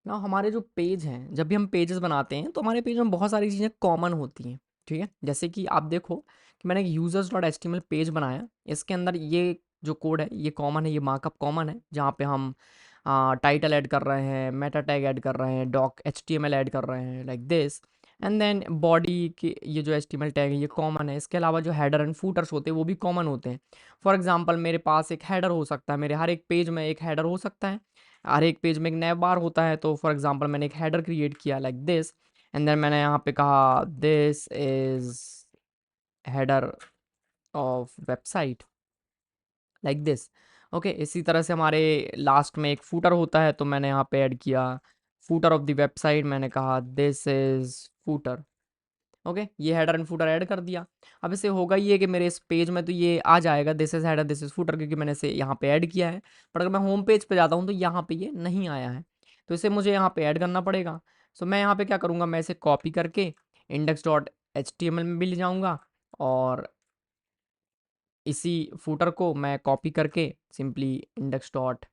ना हमारे जो पेज हैं, जब भी हम पेजेस बनाते हैं तो हमारे पेज में बहुत सारी चीज़ें कॉमन होती हैं, ठीक है? जैसे कि आप देखो कि मैंने एक यूजर्स डॉट एचटीएमएल पेज बनाया। इसके अंदर ये जो कोड है ये कॉमन है, ये मार्कअप कॉमन है, जहाँ पे हम टाइटल ऐड कर रहे हैं, मेटा टैग ऐड कर रहे हैं, डॉक एचटीएमएल ऐड कर रहे हैं like this. And then body के ये जो एचटीएमएल टैग है ये कॉमन है। इसके अलावा जो हेडर एंड फूटर्स होते हैं वो भी कॉमन होते हैं। फॉर एग्जांपल मेरे पास एक हेडर हो सकता है, मेरे हर एक पेज में एक हेडर हो सकता है, हर एक पेज में एक नैव बार होता है। तो फॉर एग्जांपल मैंने एक हेडर क्रिएट किया लाइक दिस, एंड देन मैंने यहाँ पे कहा this is header of website like this. Okay, इसी तरह से हमारे लास्ट में एक फूटर होता है, तो मैंने यहाँ पे ऐड किया फूटर ऑफ द वेबसाइट, मैंने कहा दिस इज फूटर। ओके, ये हेडर एंड फूटर ऐड कर दिया। अब इससे होगा ये कि मेरे इस पेज में तो ये आ जाएगा this is header this is footer, क्योंकि मैंने इसे यहाँ पे ऐड किया है। पर अगर मैं होम पेज पे जाता हूँ तो यहाँ पे ये नहीं आया है, तो इसे मुझे यहाँ पे ऐड करना पड़ेगा। सो मैं यहाँ पे क्या करूँगा, मैं इसे कॉपी करके index dot H T M L में भी ले जाऊँगा, और इसी फूटर को मैं कॉपी करके simply index dot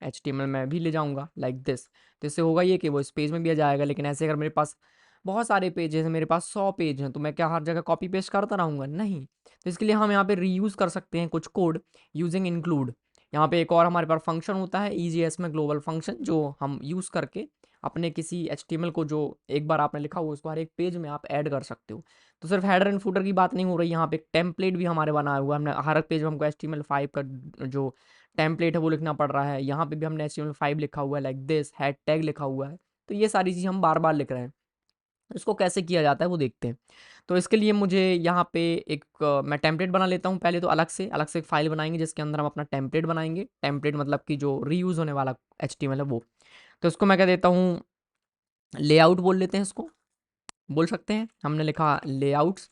H T M L में भी ले जाऊँगा लाइक दिस। तो इससे होगा ये कि वो इस पेज में भी आ जाएगा। लेकिन ऐसे अगर मेरे पास बहुत सारे पेजेस हैं, मेरे पास 100 पेज हैं, तो मैं क्या हर जगह कॉपी पेस्ट करता रहूँगा? नहीं। तो इसके लिए हम यहाँ पे रीयूज़ कर सकते हैं कुछ कोड यूजिंग इंक्लूड। यहाँ पे एक और हमारे पास फंक्शन होता है ईजीएस में, ग्लोबल फंक्शन, जो हम यूज़ करके अपने किसी एच टी एम एल को जो एक बार आपने लिखा हुआ उसको हर एक पेज में आप ऐड कर सकते हो। तो सिर्फ हेडर एंड फूटर की बात नहीं हो रही, यहाँ पे एक टेम्पलेट भी हमारे बनाया हुआ है। हमने हर एक पेज में हमको HTML5 का जो टेम्पलेट है वो लिखना पड़ रहा है। यहाँ पे भी हमने HTML5 लिखा हुआ है लाइक दिस, हैड टैग लिखा हुआ है। तो ये सारी चीज़ हम बार बार लिख रहे हैं। इसको कैसे किया जाता है वो देखते हैं। तो इसके लिए मुझे यहाँ पे एक मैं टेम्पलेट बना लेता हूँ पहले। तो अलग से एक फाइल बनाएंगे जिसके अंदर हम अपना टेम्पलेट बनाएंगे। टेम्पलेट मतलब कि जो रीयूज़ होने वाला HTML है वो। तो इसको मैं क्या देता हूँ, लेआउट बोल लेते हैं इसको, बोल सकते हैं। हमने लिखा लेआउट्स,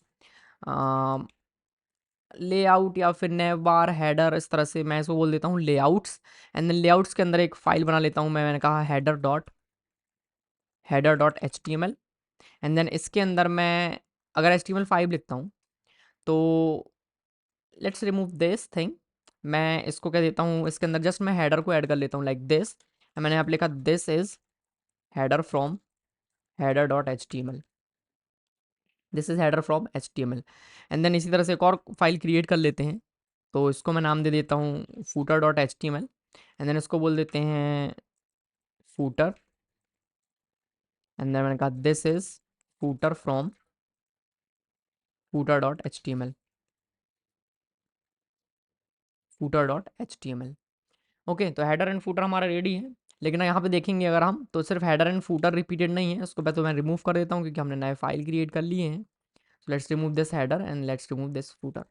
लेआउट या फिर नैव बार हेडर, इस तरह से मैं इसको बोल देता हूँ लेआउट्स। एंड देन लेआउट्स के अंदर एक फाइल बना लेता हूँ मैंने कहा header dot H T M L. And then इसके अंदर मैं अगर HTML5 लिखता हूँ तो लेट्स रिमूव दिस थिंग। मैं इसको क्या देता हूँ, इसके अंदर जस्ट मैं हेडर को ऐड कर लेता हूँ लाइक दिस। मैंने यहाँ पे लिखा this is header from header dot H T M L, this is header from H T M L. And then इसी तरह से एक और फाइल क्रिएट कर लेते हैं। तो इसको मैं नाम दे देता हूँ footer dot H T M L. And then इसको बोल देते हैं फूटर। एंड देन मैंने कहा this is footer from footer dot H T M L, footer dot H T M L. Okay, तो हेडर एंड फूटर हमारा ready है। लेकिन यहाँ पे देखेंगे अगर हम, तो सिर्फ हेडर एंड फूटर रिपीटेड नहीं है, उसको तो मैं रिमूव कर देता हूँ क्योंकि हमने नए फाइल क्रिएट कर लिए हैं। So let's remove this header and let's remove this footer.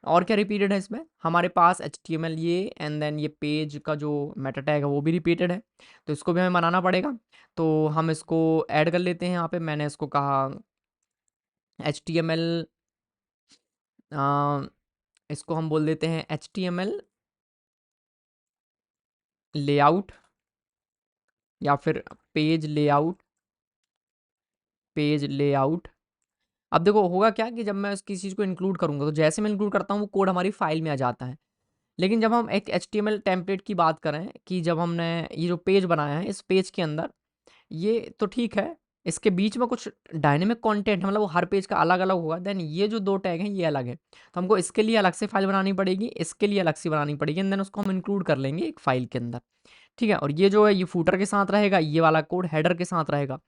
और क्या रिपीटेड है इसमें, हमारे पास HTML ये, एंड देन ये पेज का जो मेटा टैग है वो भी रिपीटेड है। तो इसको भी हमें बनाना पड़ेगा। तो हम इसको ऐड कर लेते हैं। यहाँ पे मैंने इसको कहा HTML, इसको हम बोल देते हैं HTML लेआउट या फिर पेज लेआउट, पेज लेआउट। अब देखो होगा क्या कि जब मैं किसी चीज़ को इंक्लूड करूंगा तो जैसे मैं इंक्लूड करता हूँ वो कोड हमारी फाइल में आ जाता है। लेकिन जब हम एक HTML टेम्पलेट की बात करें कि जब हमने ये जो पेज बनाया है, इस पेज के अंदर ये तो ठीक है, इसके बीच में कुछ डायनेमिक कंटेंट मतलब वो हर पेज का अलग अलग होगा, देन ये जो दो टैग हैं ये अलग है। तो हमको इसके लिए अलग से फाइल बनानी पड़ेगी, इसके लिए अलग से बनानी पड़ेगी, एंड देन उसको हम इंक्लूड कर लेंगे एक फाइल के अंदर। ठीक है, और ये जो है ये फूटर के साथ रहेगा, ये वाला कोड हेडर के साथ रहेगा।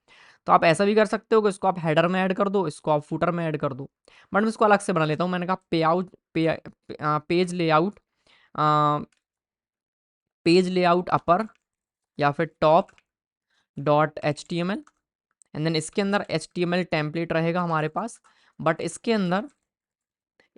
तो आप ऐसा भी कर सकते हो कि इसको आप हेडर में ऐड कर दो, इसको आप फूटर में ऐड कर दो। बट मैं इसको अलग से बना लेता हूँ। मैंने कहा page layout, page layout upper या फिर top dot H T M L. And then इसके अंदर HTML टेम्पलेट रहेगा हमारे पास। बट इसके अंदर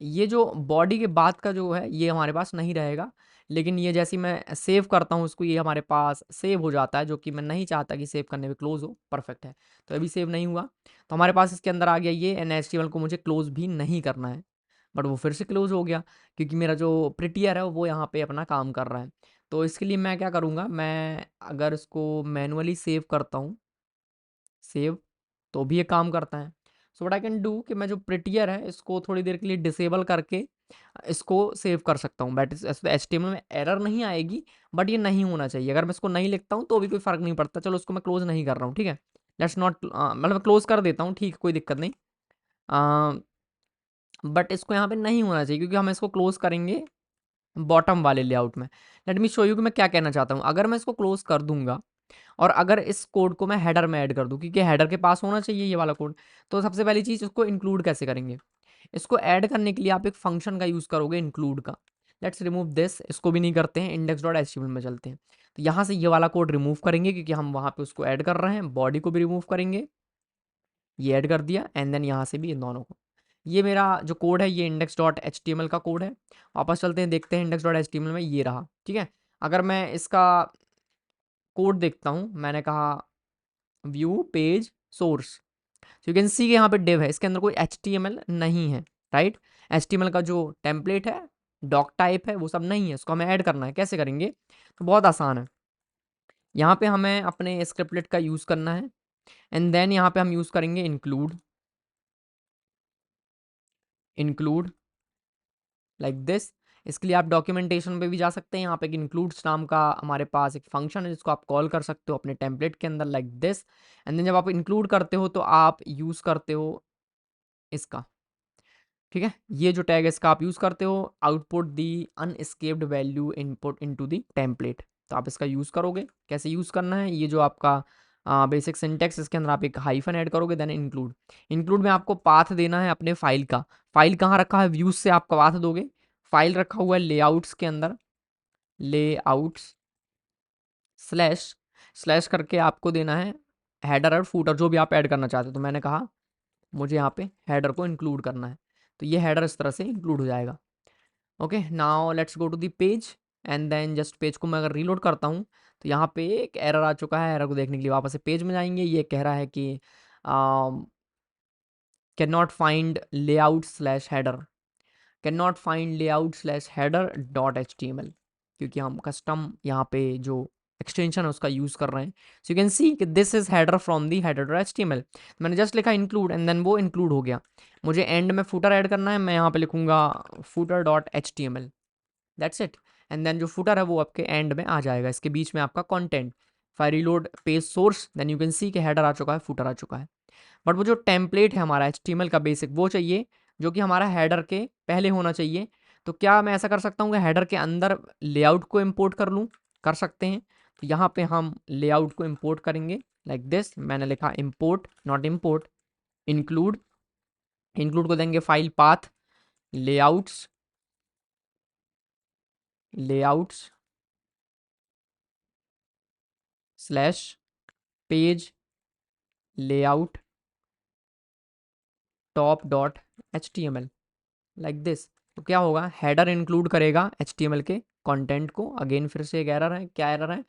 ये जो बॉडी के बाद का जो है ये हमारे पास नहीं रहेगा। लेकिन ये जैसे ही मैं सेव करता हूँ इसको, ये हमारे पास सेव हो जाता है, जो कि मैं नहीं चाहता कि सेव करने में क्लोज हो। परफेक्ट है, तो अभी सेव नहीं हुआ। तो हमारे पास इसके अंदर आ गया ये, एन HTML को मुझे क्लोज भी नहीं करना है, बट वो फिर से क्लोज हो गया क्योंकि मेरा जो प्रिटियर है वो यहाँ पे अपना काम कर रहा है। तो इसके लिए मैं क्या करूँगा, मैं अगर इसको मैनुअली सेव करता हूँ, सेव, तो भी ये काम करता है। So what I can do कि मैं जो प्रिटियर है इसको थोड़ी देर के लिए डिसेबल करके इसको सेव कर सकता हूँ। बट HTML में एरर नहीं आएगी, बट ये नहीं होना चाहिए। अगर मैं इसको नहीं लिखता हूँ तो भी कोई फ़र्क नहीं पड़ता। चलो उसको मैं क्लोज़ नहीं कर रहा हूँ, ठीक है? लेट्स नॉट मतलब क्लोज़ कर देता हूँ, ठीक है, कोई दिक्कत नहीं। बट इसको यहाँ पे नहीं होना चाहिए क्योंकि हम इसको क्लोज़ करेंगे बॉटम वाले लेआउट में। लेट मी शो यू कि मैं क्या कहना चाहता हूँ। अगर मैं इसको क्लोज़ कर दूँगा और अगर इस कोड को मैं हेडर में ऐड कर दूँ, क्योंकि हेडर के पास होना चाहिए ये वाला कोड, तो सबसे पहली चीज़ इसको इंक्लूड कैसे करेंगे? इसको ऐड करने के लिए आप एक फंक्शन का यूज़ करोगे इंक्लूड का। लेट्स रिमूव दिस, इसको भी नहीं करते हैं, index.html में चलते हैं। तो यहाँ से ये वाला कोड रिमूव करेंगे क्योंकि हम वहाँ पे उसको ऐड कर रहे हैं। बॉडी को भी रिमूव करेंगे, ये ऐड कर दिया, एंड देन यहाँ से भी इन दोनों को। ये मेरा जो कोड है ये index.html का कोड है। वापस चलते हैं, देखते हैं index.html में ये रहा, ठीक है। अगर मैं इसका कोड देखता हूँ, मैंने कहा व्यू पेज सोर्स, तो यू कैन सी कि यहाँ पे डिव है, इसके अंदर कोई HTML नहीं है, राइट। HTML का जो टेम्पलेट है, डॉक टाइप है, वो सब नहीं है, इसको हमें ऐड करना है। कैसे करेंगे? तो बहुत आसान है। यहाँ पे हमें अपने स्क्रिप्टलेट का यूज़ करना है, एंड देन यहाँ पे हम यूज़ करेंगे इंक्लूड, इंक्लूड लाइक दिस। इसके लिए आप डॉक्यूमेंटेशन पे भी जा सकते हैं। यहाँ पे एक इंक्लूड्स नाम का हमारे पास एक फंक्शन है जिसको आप कॉल कर सकते हो अपने टेम्पलेट के अंदर, लाइक दिस। एंड देन जब आप इंक्लूड करते हो तो आप यूज़ करते हो इसका, ठीक है। ये जो टैग है इसका आप यूज़ करते हो, output the unescaped value input into the template. तो आप इसका यूज़ करोगे, कैसे यूज़ करना है, ये जो आपका बेसिक सिंटेक्स, इसके अंदर आप एक हाइफन ऐड करोगे, देन इंक्लूड। इंक्लूड में आपको पाथ देना है अपने फाइल का। फाइल कहाँ रखा है? व्यूज से आप पाथ दोगे। फाइल रखा हुआ है लेआउट्स के अंदर, लेआउट्स स्लैश, स्लैश करके आपको देना है हेडर और फूटर, जो भी आप ऐड करना चाहते हो। तो मैंने कहा मुझे यहाँ पे हेडर को इंक्लूड करना है, तो ये हेडर इस तरह से इंक्लूड हो जाएगा। Okay, now let's go to the page, and then just page को मैं अगर रीलोड करता हूँ तो यहाँ पे एक एरर आ चुका है। एरर को देखने के लिए वापस से पेज में जाएंगे। ये कह रहा है कि can not find layout slash header, can not find layout slash header dot HTML, क्योंकि हम कस्टम यहाँ पे जो एक्सटेंशन है उसका यूज़ कर रहे हैं। सो यू कैन सी कि this is header from the header dot HTML। मैंने जस्ट लिखा इंक्लूड एंड देन वो इंक्लूड हो गया। मुझे एंड में फूटर ऐड करना है, मैं यहाँ पे लिखूंगा footer dot HTML, that's it. And then जो फुटर है वो आपके एंड में आ जाएगा, इसके बीच में आपका content. Fire reload page source, then you can see कि हेडर आ चुका है, फुटर आ चुका है। बट वो जो टेम्पलेट है हमारा HTML का बेसिक, वो चाहिए जो कि हमारा हेडर के पहले होना चाहिए। तो क्या मैं ऐसा कर सकता हूँ कि हेडर के अंदर लेआउट को इम्पोर्ट कर लूँ? कर सकते हैं। तो यहाँ पे हम लेआउट को इम्पोर्ट करेंगे लाइक दिस। मैंने लिखा import, not import, include. Include को देंगे file path layouts, layouts slash page layout top dot HTML, like this. तो क्या होगा? हेडर इंक्लूड करेगा HTML के कंटेंट को। अगेन फिर से एक एरर है, क्या एरर है?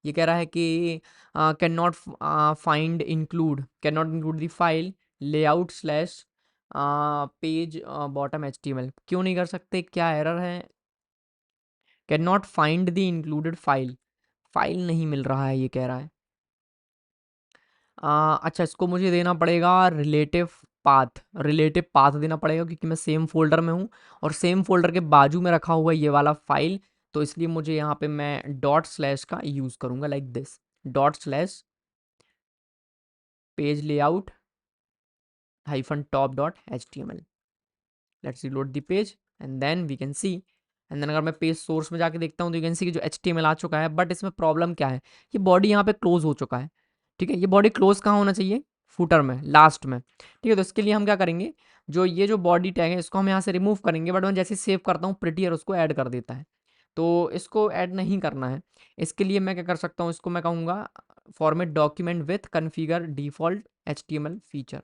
ये कह रहा है कि can not find include, can not include the file layout slash page bottom HTML। क्यों नहीं कर सकते? क्या एरर है? Can not find the included file, file नहीं मिल रहा है ये कह रहा है। अच्छा, इसको मुझे देना पड़ेगा रिलेटिव पाथ, रिलेटिव पाथ देना पड़ेगा क्योंकि मैं सेम फोल्डर में हूँ और सेम फोल्डर के बाजू में रखा हुआ है ये वाला फाइल। तो इसलिए मुझे यहाँ पे मैं डॉट स्लैश का यूज़ करूँगा like this, dot slash page layout hyphen top dot HTML। Let's reload the page and then we can see. And then अगर मैं पेज सोर्स में जाके देखता हूँ तो यू कैन सी कि जो HTML आ चुका है। बट इसमें प्रॉब्लम क्या है? ये बॉडी यहाँ पे क्लोज हो चुका है, ठीक है। ये बॉडी क्लोज कहाँ होना चाहिए? फुटर में, लास्ट में, ठीक है। तो इसके लिए हम क्या करेंगे, जो ये जो बॉडी टैग है इसको हम यहाँ से रिमूव करेंगे। बट मैं जैसे सेव करता हूँ प्रिटियर उसको ऐड कर देता है, तो इसको ऐड नहीं करना है। इसके लिए मैं क्या कर सकता हूँ, इसको मैं कहूँगा format document with configure default HTML feature,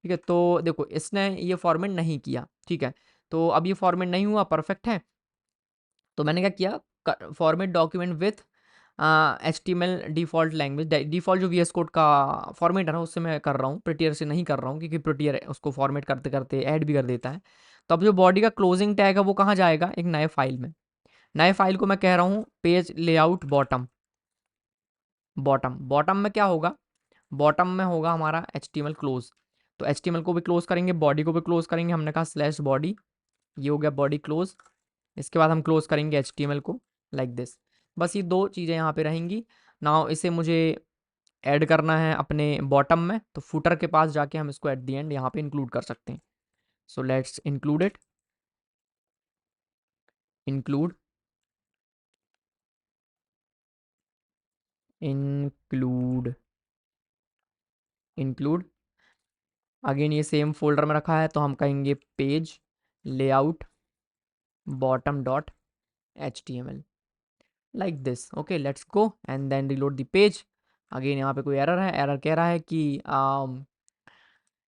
ठीक है। तो देखो इसने ये फॉर्मेट नहीं किया, ठीक है। तो अब ये फॉर्मेट नहीं हुआ, परफेक्ट है। तो मैंने क्या किया, format document with HTML default language, default जो VS कोड का फॉर्मेट है ना उससे मैं कर रहा हूँ, प्रिटियर से नहीं कर रहा हूँ क्योंकि प्रिटियर उसको फॉर्मेट करते करते ऐड भी कर देता है। तो अब जो बॉडी का क्लोजिंग टैग है वो कहाँ जाएगा? एक नए फाइल में। नए फाइल को मैं कह रहा हूँ page layout bottom, bottom. Bottom में क्या होगा? बॉटम में होगा हमारा HTML क्लोज। तो HTML को भी क्लोज करेंगे, बॉडी को भी क्लोज करेंगे। हमने कहा स्लैश बॉडी ये हो गया बॉडी क्लोज। इसके बाद हम क्लोज करेंगे HTML को लाइक दिस। बस ये दो चीज़ें यहाँ पे रहेंगी। नाउ इसे मुझे ऐड करना है अपने बॉटम में, तो फुटर के पास जाके हम इसको एट द एंड यहाँ पे इंक्लूड कर सकते हैं। So let's include it, include, include, include. Again ये सेम फोल्डर में रखा है, तो हम कहेंगे page layout bottom dot HTML like this. Okay, let's go and then reload the page. Again यहाँ पे कोई एरर है, एरर कह रहा है कि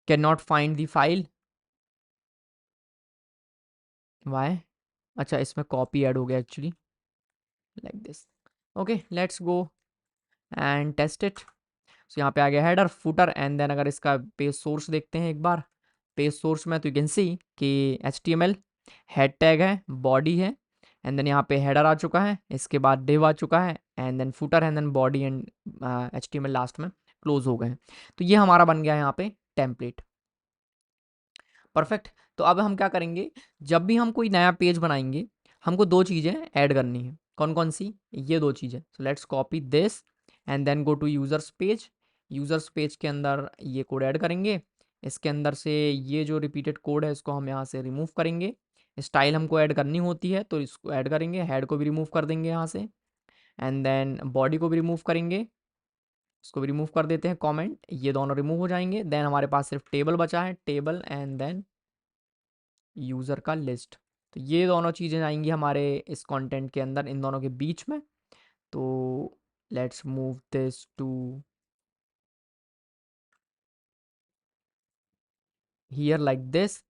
can not find the file. Why? अच्छा, इसमें कॉपी ऐड हो गया actually, like this. Okay, let's go and test it. So यहाँ पे आ गया हेडर फुटर एंड देन अगर इसका पेज सोर्स देखते हैं एक बार, पेज सोर्स में, तो यू कैन सी कि HTML हेड टैग है, बॉडी है, एंड देन यहाँ पे हेडर आ चुका है, इसके बाद डिव आ चुका है, and then footer and then body and HTML last में क्लोज हो गए हैं। तो ये हमारा बन गया है यहाँ पे टेम्पलेट। परफेक्ट। तो अब हम क्या करेंगे, जब भी हम कोई नया पेज बनाएंगे, हमको दो चीज़ें ऐड करनी है। कौन कौन सी? ये दो चीज़ें। So let's copy this and then go to users page. Users page के अंदर ये कोड ऐड करेंगे। इसके अंदर से ये जो रिपीटेड कोड है इसको हम यहाँ से रिमूव करेंगे। स्टाइल हमको ऐड करनी होती है तो इसको ऐड करेंगे, हेड को भी रिमूव कर देंगे यहाँ से, एंड देन बॉडी को भी रिमूव करेंगे, इसको भी रिमूव कर देते हैं, कमेंट, ये दोनों रिमूव हो जाएंगे। देन हमारे पास सिर्फ टेबल बचा है, टेबल एंड देन यूज़र का लिस्ट। तो ये दोनों चीज़ें आएंगी हमारे इस कंटेंट के अंदर, इन दोनों के बीच में। तो let's move this to here like this.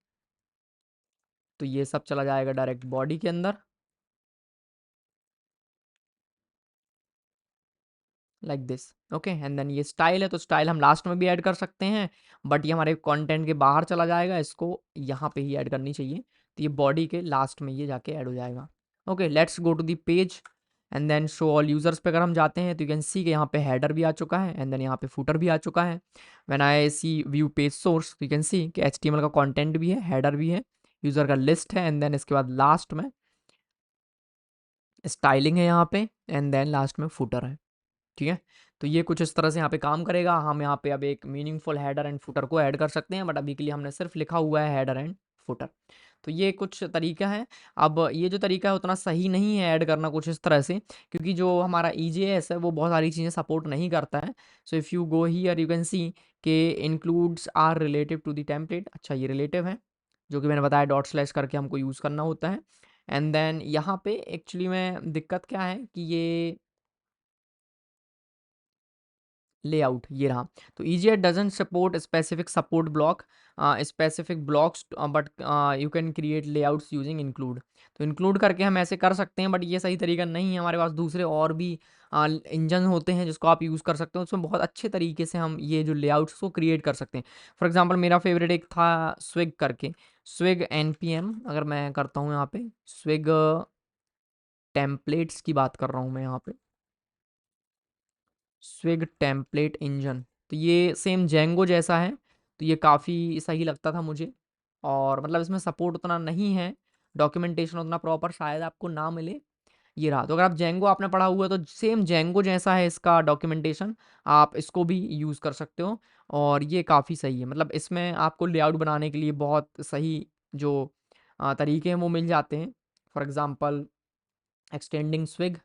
तो ये सब चला जाएगा डायरेक्ट बॉडी के अंदर like this. Okay, and then ये स्टाइल है, तो स्टाइल हम लास्ट में भी ऐड कर सकते हैं, बट ये हमारे कंटेंट के बाहर चला जाएगा, इसको यहाँ पे ही ऐड करनी चाहिए। तो ये बॉडी के लास्ट में ये जाके ऐड हो जाएगा। Okay, let's go to the page and then show all users पे अगर हम जाते हैं तो यू कैन सी कि यहाँ पे हेडर भी आ चुका है एंड देन यहाँ पे फुटर भी आ चुका है। When I C view page source you can see कि HTML का कंटेंट भी है, हेडर भी है, यूजर का लिस्ट है, एंड देन इसके बाद लास्ट में स्टाइलिंग है यहाँ पे, एंड देन लास्ट में फुटर है। ठीक है, तो ये कुछ इस तरह से यहाँ पे काम करेगा। हम यहाँ पे अब एक मीनिंगफुल हेडर एंड फुटर को ऐड कर सकते हैं, बट अभी के लिए हमने सिर्फ लिखा हुआ है हेडर एंड फुटर। तो ये कुछ तरीका है। अब ये जो तरीका है उतना सही नहीं है ऐड करना कुछ इस तरह से, क्योंकि जो हमारा EJS है वो बहुत सारी चीज़ें सपोर्ट नहीं करता है। So if you go here you can see the includes are relative to the template. अच्छा, ये रिलेटिव है, जो कि मैंने बताया डॉट स्लैश करके हमको यूज़ करना होता है। एंड देन यहाँ पे एक्चुअली में दिक्कत क्या है कि ये लेआउट ये रहा। तो EJS doesn't support specific support block specific blocks, but you can create layouts using include. तो इंक्लूड करके हम ऐसे कर सकते हैं, बट ये सही तरीका नहीं है। हमारे पास दूसरे और भी इंजन होते हैं जिसको आप यूज़ कर सकते हो, उसमें बहुत अच्छे तरीके से हम ये जो लेआउट्स को क्रिएट कर सकते हैं। फॉर एग्जाम्पल मेरा फेवरेट एक था स्विग करके, स्विग NPM। अगर मैं करता हूँ यहाँ पे स्विग टेम्पलेट्स की बात कर रहा हूँ मैं यहाँ पे, स्विग टेम्पलेट इंजन। तो ये सेम जेंगो जैसा है, तो ये काफ़ी सही लगता था मुझे। और मतलब इसमें सपोर्ट उतना नहीं है, डॉक्यूमेंटेशन उतना प्रॉपर शायद आपको ना मिले। ये रहा। तो अगर आप जेंगो आपने पढ़ा हुआ है तो सेम जेंगो जैसा है इसका डॉक्यूमेंटेशन, आप इसको भी यूज़ कर सकते हो। और ये काफ़ी सही है, मतलब इसमें आपको लेआउट बनाने के लिए बहुत सही जो तरीके हैं वो मिल जाते हैं। For example extending swig,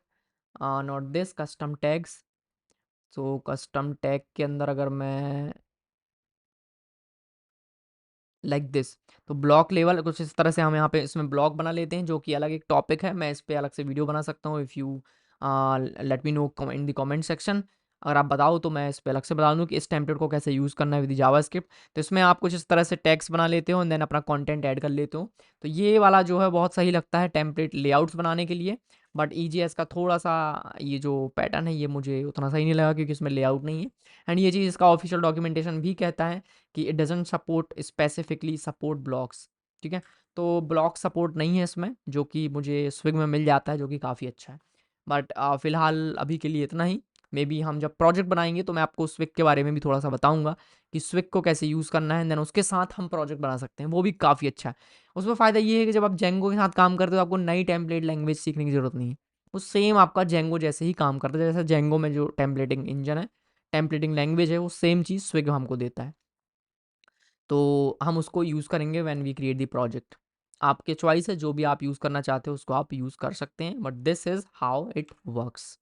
not this custom tags. So custom tag के अंदर अगर मैं लाइक दिस, तो ब्लॉक लेवल कुछ इस तरह से हम यहाँ पे इसमें ब्लॉक बना लेते हैं, जो कि अलग एक टॉपिक है। मैं इस पे अलग से वीडियो बना सकता हूँ। If you let me know in the comment section. अगर आप बताओ तो मैं इस पे अलग से बता दूँ कि इस टेम्पलेट को कैसे यूज़ करना है विद जावास्क्रिप्ट। तो इसमें आप कुछ इस तरह से टैग्स बना लेते हो एंड देन अपना कंटेंट ऐड कर लेते हो। तो ये वाला जो है बहुत सही लगता है टेम्पलेट लेआउट्स बनाने के लिए। बट EJS का थोड़ा सा ये जो पैटर्न है ये मुझे उतना सही नहीं लगा, क्योंकि इसमें लेआउट नहीं है। एंड ये चीज़ इसका ऑफिशियल डॉक्यूमेंटेशन भी कहता है कि it doesn't support specifically support blocks. ठीक है, तो ब्लॉक सपोर्ट नहीं है इसमें, जो कि मुझे स्विग में मिल जाता है, जो कि काफ़ी अच्छा है। बट फ़िलहाल अभी के लिए इतना ही। मे बी हम जब प्रोजेक्ट बनाएंगे तो मैं आपको स्विक के बारे में भी थोड़ा सा बताऊंगा कि स्विक को कैसे यूज़ करना है, देन उसके साथ हम प्रोजेक्ट बना सकते हैं, वो भी काफ़ी अच्छा है। उसमें फ़ायदा ये है कि जब आप जेंगो के साथ काम करते हो आपको नई टेम्पलेट लैंग्वेज सीखने की ज़रूरत नहीं है, वो सेम आपका जेंगो जैसे ही काम करता है, जैसे जेंगो में जो टेम्पलेटिंग इंजन है, टेम्पलेटिंग लैंग्वेज है, वो सेम चीज़ स्विग हमको देता है। तो हम उसको यूज़ करेंगे when we create the project. आपके चॉइस है, जो भी आप यूज़ करना चाहते हो उसको आप यूज़ कर सकते हैं, but this is how it works.